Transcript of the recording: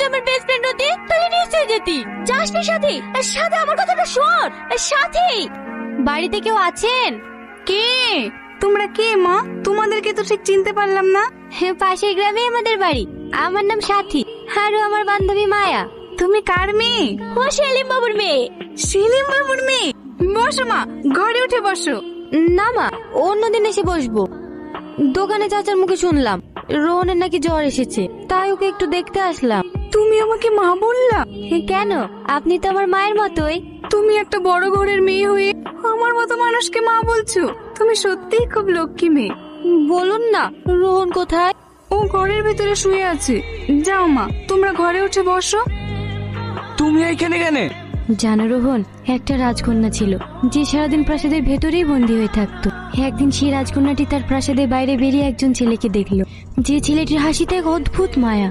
আমার best friend হতি তাহলে নিশ্চয়ই যেতি। যাসনি সাথে? সাথে আমার কথাটা শোন। সাথে বাড়িতে কেউ আছেন? কে? তোমরা কে মা? তোমাদেরকে তো ঠিক চিনতে পারলাম না। পাশের গ্রামে আমাদের বাড়ি। আমার নাম সাথী, আরো আমার বান্ধবী মায়া। তুমি কার মেয়ে? ও সেলিম বাবুর মেয়ে। সেলিম বাবুর মেয়ে? বসো মা, ঘরে উঠে বসো। না মা, অন্যদিন এসে বসবো। দোকানে চাচার মুখে শুনলাম রোহনের নাকি জ্বর এসেছে, তাই ওকে একটু দেখতে আসলাম। তুমি আমাকে মা বললা? কেন, আপনি তো আমার মায়ের মতোই। তুমি একটা বড় ঘরের মেয়ে হয়ে আমার মতো মানুষকে মা বলছো? তুমি সত্যিই খুব লক্ষ্মী মেয়ে। বলুন না, রোহন কোথায়? ও ঘরের ভেতরে শুয়ে আছে। যাও মা, তোমরা ঘরে উঠে বসো। তুমি এইখানে কেন? জানো রোহন, একটা রাজকন্যা ছিল যে সারাদিন প্রাসাদের ভেতরেই বন্দী হয়ে থাকতো। একদিন সেই রাজকন্যাটি তার প্রাসাদের বাইরে বেরিয়ে একজন ছেলেকে দেখলো, যে ছেলেটির হাসিতে এক অদ্ভুত মায়া।